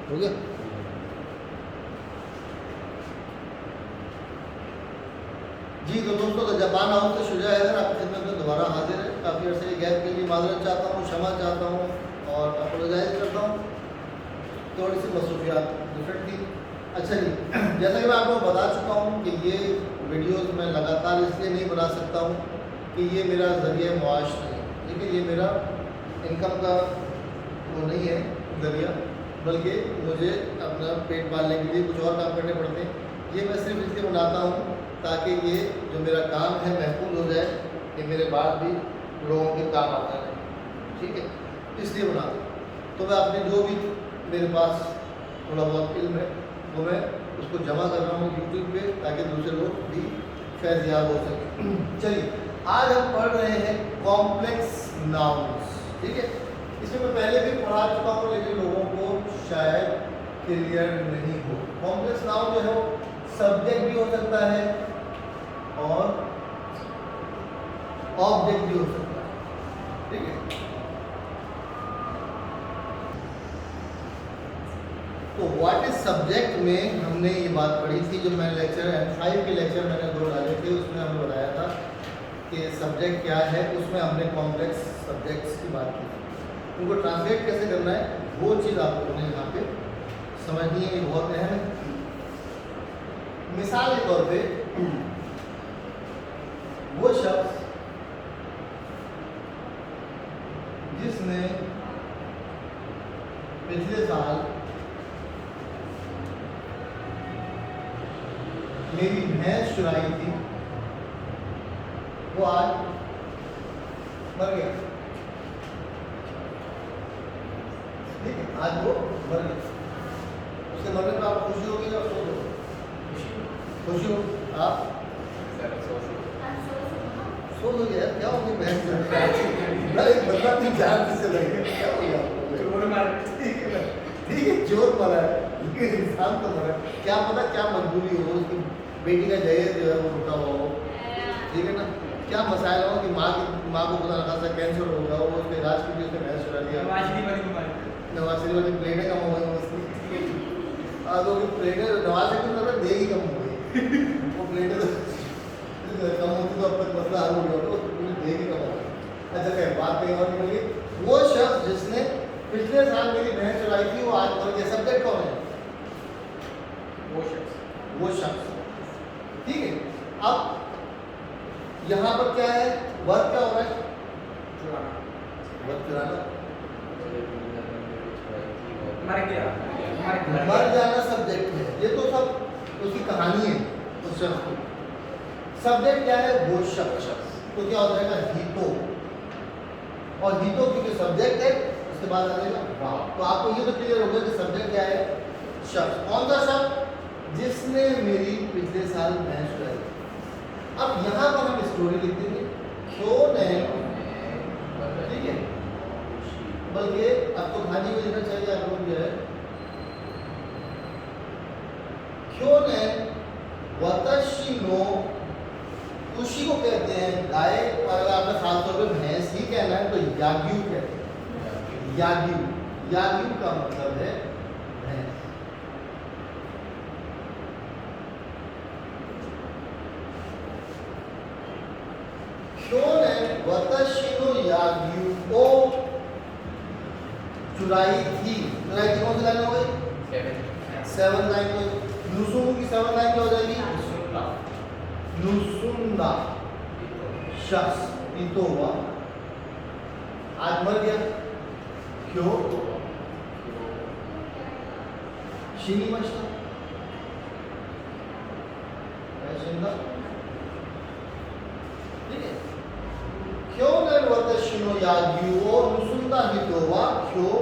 हो गया। जी तो दोस्तों, तो जापान हाउस से शुजा हैदर आपकी खिदमत में दोबारा हाजिर है। काफ़ी अर्से के गैप के लिए माजरत चाहता हूँ, क्षमा चाहता हूँ और अपोलोजाइज करता हूँ। थोड़ी सी मसरूफियात डिफरेंट थी। अच्छा जी, जैसा कि मैं आपको बता चुका हूँ कि ये वीडियोस मैं लगातार इसलिए नहीं बना सकता हूँ कि ये मेरा ज़रिया मुआश नहीं है, ठीक है, ये मेरा इनकम का वो नहीं है ज़रिया, बल्कि मुझे अपना पेट पालने के लिए कुछ और काम करने पड़ते हैं। ये मैं सिर्फ इसलिए बनाता हूँ ताकि ये जो मेरा काम है महफूज हो जाए, कि मेरे बाद भी लोगों के काम आता है, ठीक है, इसलिए बनाता हूँ। तो मैं अपने जो भी मेरे पास थोड़ा बहुत इल्म है वो मैं उसको जमा कर रहा हूँ यूट्यूब पे, ताकि दूसरे लोग भी फैज़याब हो सकें। चलिए, आज हम पढ़ रहे हैं कॉम्प्लेक्स नाउन्स, ठीक है। इसमें मैं पहले भी पढ़ा चुका हूँ, लेकिन लोगों को शायद क्लियर नहीं हो। कॉम्प्लेक्स नाउन जो है वो सब्जेक्ट भी हो सकता है और ऑब्जेक्ट भी हो सकता है, ठीक है। तो व्हाट इज सब्जेक्ट में हमने ये बात पढ़ी थी, जो मैंने लेक्चर M5 के लेक्चर मैंने 2 डाले थे, उसमें हमने बताया था कि सब्जेक्ट क्या है। उसमें हमने कॉम्प्लेक्स सब्जेक्ट्स की बात की थी। उनको ट्रांसलेट कैसे करना है वो चीज़ आप लोगों ने यहाँ पे समझनी है, ये बहुत अहम है। मिसाल के तौर पे वो शख्स जिसने पिछले साल मेरी भैंस चुराई थी, वो आज मर गया, ठीक है, आज वो मर गया। उसके मरने पर आप खुशी होगी या अफसोस होगी? खुशी हो। आप सो हो गया, क्या हो गया भैंस एक बंदा थी, जान से लगे, क्या हो गया? ठीक है, चोर मरा है, लेकिन इंसान तो मरा है। क्या पता क्या मजबूरी हो, उसकी बेटी का दहेज जो है वो रुका हुआ हो, ठीक है ना, क्या मसाइल हो कि माँ को खुदा ना खासा कैंसर हो गया हो, उसके इलाज के लिए उसने भैंस चुरा लिया, नवाज शरीफ वाली प्लेटें कम हो गई उसकी, आज वो प्लेटें नवाज शरीफ की तरफ देगी कम हो गई, वो प्लेटें तो कम होती तो अब तक मसला हल हो गया, तो देगी कम हो गई। अच्छा खैर, बात कहीं और निकल गई। वो शख्स जिसने पिछले साल मेरी भैंस चुराई थी वो आज मर गया। सब्जेक्ट कौन है? वो शख्स, ठीक है। अब यहाँ पर क्या है, वर्ब क्या हो रहा है? वर्ब चुराना, मर जाना सब्जेक्ट है। ये तो सब उसकी कहानी है उस शख्स की। सब्जेक्ट क्या है? वो शख्स। तो क्या हो जाएगा? हीतो, और हीतो क्योंकि सब्जेक्ट है उसके बाद आ जाएगा वाव। तो आपको ये तो क्लियर हो गया कि सब्जेक्ट क्या है? शख्स। कौन सा शख्स? जिसने मेरी पिछले साल भैंस चुराई। अब यहाँ पर हम स्टोरी लिख देंगे, क्यों नहीं, ठीक है, बल्कि अब तो कहानी को लिखना चाहिए आप लोग जो है, क्यों नहीं वतशी नो, खुशी को कहते हैं गाय, और अगर आपने खासतौर पर भैंस ही कहना है तो याग्यू कहते हैं। याग्यू, याग्यू का मतलब है भैंस। शोने वतशिनो याग्यू को चुराई थी। चुराई थी कौन सी लाइन हो गई? 7 लाइन हो गई। नुसुमु की 7 लाइन क्या हो जाएगी? नुसुंदा शख्स पीतो हुआ आज मर गया। क्यों? शीनी मचता शिंदा, ठीक है। क्यों नहीं वत शिनो याग्युओ नुसुंदा हितोवा, क्यों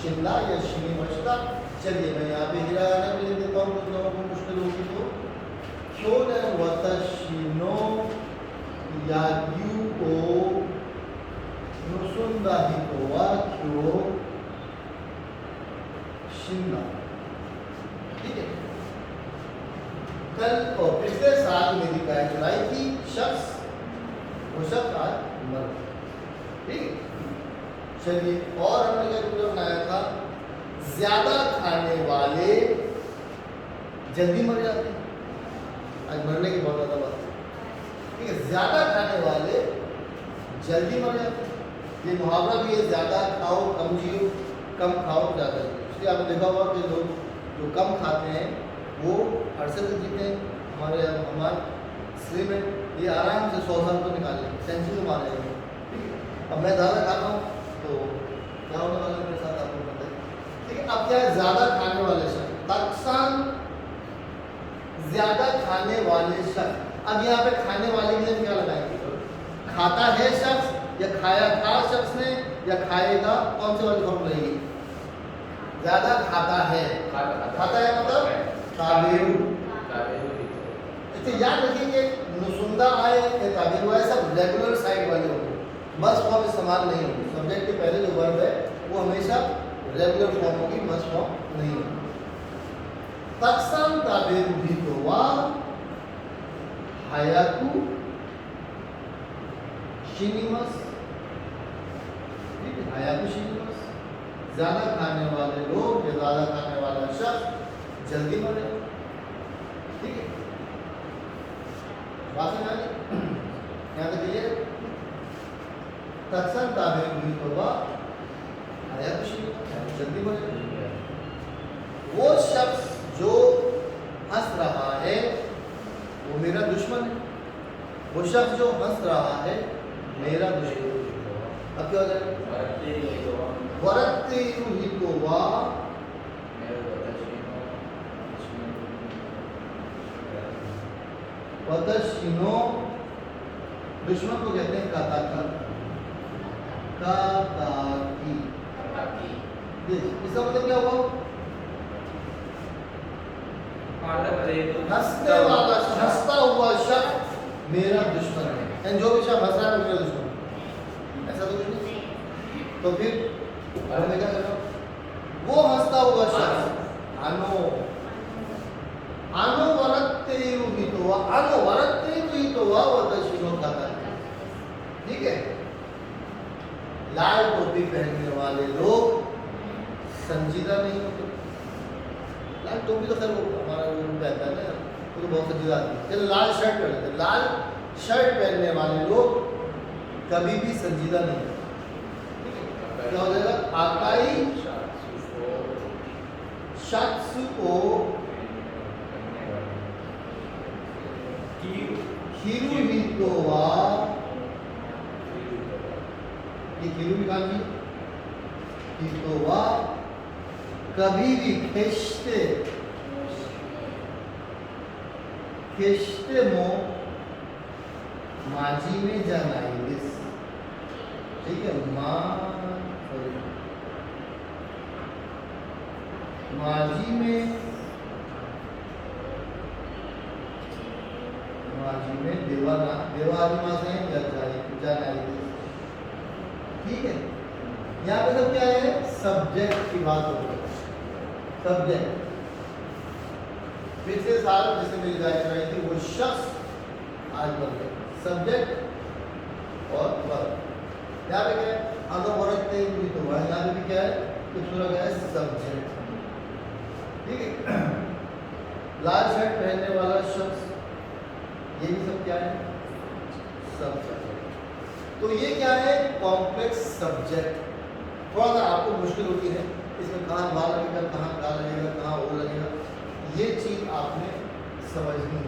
शिंदा या शीनी मचता। चलिए मैं यहाँ पे हिराना भी लिख देता हूँ, कुछ लोगों को मुश्किल होगी तो। क्यों नहीं वत शिनो याग्युओ नुसुंदा हितोवा, क्यों शिंदा, ठीक है। कल और पिछले साल मेरी गाय चुराई थी, शख्स, वो शख्स आज मर गया, ठीक है। चलिए, और हमने क्या जुमला बनाया था? ज्यादा खाने वाला जल्दी मर जाते हैं। आज मरने की बहुत ज़्यादा बात है, ठीक है। ज़्यादा खाने वाले जल्दी मर जाते हैं। ये मुहावरा भी है, ज़्यादा खाओ कम जियो, कम खाओ ज़्यादा जियो। इसलिए आपने देखा होगा कि लोग जो कम खाते हैं वो अरसे तक जीते हैं। हमारे स्लिम है, ये आराम से 100 साल तो निकाल लें, सेंचुरी तो मारे हैं, ठीक है। अब मैं ज़्यादा खाता हूँ तो क्या होने वाला है मेरे साथ आपको पता है, ठीक है। अब क्या है, ज़्यादा खाने वाले शख्स, तकसान ज़्यादा खाने वाले शख्स। अब यहाँ पे खाने वाले के लिए क्या लगाएंगे, खाता है शख्स या खाया था शख्स ने या खाएगा, कौन से वाली फॉर्म रहेगी? ज़्यादा खाता है, खाता है मतलब ताबीर। इससे याद रखिए कि नुसुंदा आए या ताबीर आए सब रेगुलर साइड वाले होंगे, मस्ट फॉर्म इस्तेमाल नहीं होगी। सब्जेक्ट के पहले जो वर्ब है वो हमेशा रेगुलर फॉर्म होगी, मस्ट फॉर्म नहीं होगी। तकसान ताबीर भी तो वाह हायाकू शिनिमस, ठीक है, हायाकू शिनिमस। ज़्यादा खाने वाले लोग या ज़्यादा खाने वाला शख्स जल्दी मरे, ठीक है। बात में आगे यहाँ तक क्लियर। तकसान ताबीर भी तो वाह हायाकू शिनिमस, जल्दी मरे। वो शख्स जो हंस रहा है वो मेरा दुश्मन है, वो शख्स जो हंस रहा है मेरा दुश्मन। अब क्या हो जाएगा, वरत्ते ही तो वाह वतशिनो, दुश्मन को कहते हैं काताका, काताकी। इसका मतलब क्या हुआ, हंसने वाला हंसता हुआ शख्स मेरा दुश्मन है, यानी जो भी शख्स हंस रहा है वो मेरा दुश्मन है, ऐसा तो कुछ नहीं। तो फिर मैं क्या कर रहा हूँ, वो हंसता हुआ शख्स आनो आनो वरत्ते ही तो वाह, आनो वरत्ते ही तो वाह वतशिनो खाता है, ठीक है। लाल टोपी पहनने वाले लोग संजीदा नहीं होते। लाल टोपी तो खैर हमारा वो पहनता है ना, वो तो बहुत संजीदा आदमी है। चलो लाल शर्ट पहनते हैं, लाल शर्ट पहनने वाले लोग कभी भी संजीदा नहीं होते। क्या हो जाएगा, आकाई शख्स को खीरू ही तो वाह, ये खीरू भी काम की तो वाह कभी भी खिश्ते खिश्ते मो माजी में जानाई, ठीक है। माजी में देवाना देवादिमा से जानाई, ठीक है। यहाँ पे सब क्या है, सब्जेक्ट की बात हो रही है, सब्जेक्ट। फिर से साल जिससे मेरी गाइड कराई थी वो शख्स आज बन गया सब्जेक्ट और वर्ब। यहाँ पे क्या है, अगर वरत्ते हुई तो वह, यहाँ पे भी क्या है, कुछ पूरा क्या है, सब्जेक्ट, ठीक है। लाल शर्ट पहनने वाला शख्स, ये भी सब क्या है, सब्जेक्ट। तो ये क्या है, कॉम्प्लेक्स सब्जेक्ट। थोड़ा सा आपको मुश्किल होती है इसमें, कहाँ वा लगेगा, कहाँ गा लगेगा, कहाँ ओ लगेगा, ये चीज आपने समझनी है।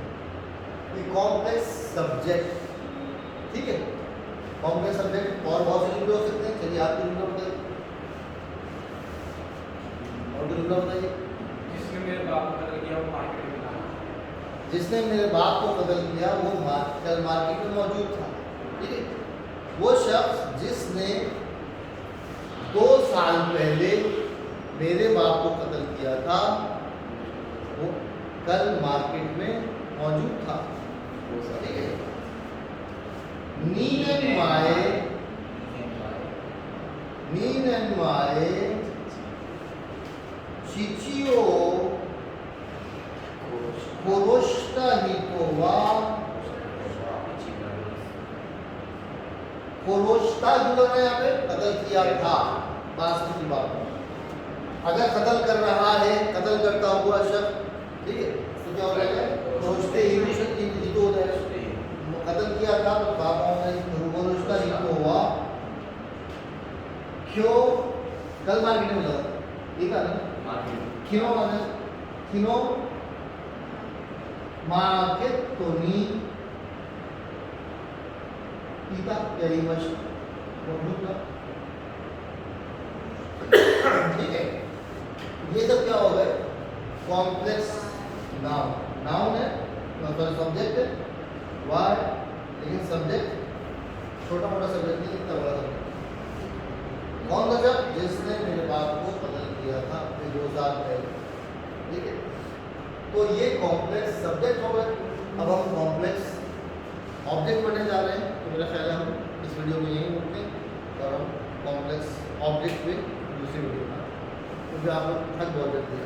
ये कॉम्प्लेक्स सब्जेक्ट, ठीक है। कॉम्प्लेक्स सब्जेक्ट और बहुत से जुमले हो सकते हैं। चलिए आपके जुमला बताइए, और जुमला बताइए। जिसने मेरे बाप को कत्ल किया वो मार्केट में था, जिसने मेरे बाप को कत्ल किया वो कल मार्केट में मौजूद था, ठीक है। वो शख्स जिसने 2 साल पहले मेरे बाप को कत्ल किया था वो कल मार्केट में मौजूद था, ठीक है। नीन माए चिचियो कोरोस्टा ही तो वाह, कोरोस्टा जो लग रहा है यहाँ पे, कत्ल किया था, बात की बात। अगर कत्ल कर रहा है, कत्ल करता हुआ शख्स, ठीक है, क्या हो जाएगा? सोचते ही हित हो जाएगा। कत्ल किया था तो पापाओं ने रूबरू उसका हित हुआ। क्यों? कल मार्केट में लगा ठीक है ना? क्यों माने क्यों मार्केट तो नी पिता यही वश ठीक है। ये सब क्या हो गए? Complex noun. नाउन है सॉरी सब्जेक्ट है वर्ड, लेकिन सब्जेक्ट छोटा मोटा सब्जेक्ट नहीं, इतना बड़ा सब्जेक्ट। कौन था जब? जिसने मेरे बाप को कत्ल किया था अपने 2 साल पहले। ठीक है, तो ये कॉम्प्लेक्स सब्जेक्ट हो गए। अब हम कॉम्प्लेक्स ऑब्जेक्ट पढ़ने जा रहे हैं, तो मेरा ख्याल है हम इस वीडियो में यही रुकते हैं और हम कॉम्प्लेक्स ऑब्जेक्ट पे दूसरी वीडियो में, क्योंकि आप लोग थक बहुत जल्दी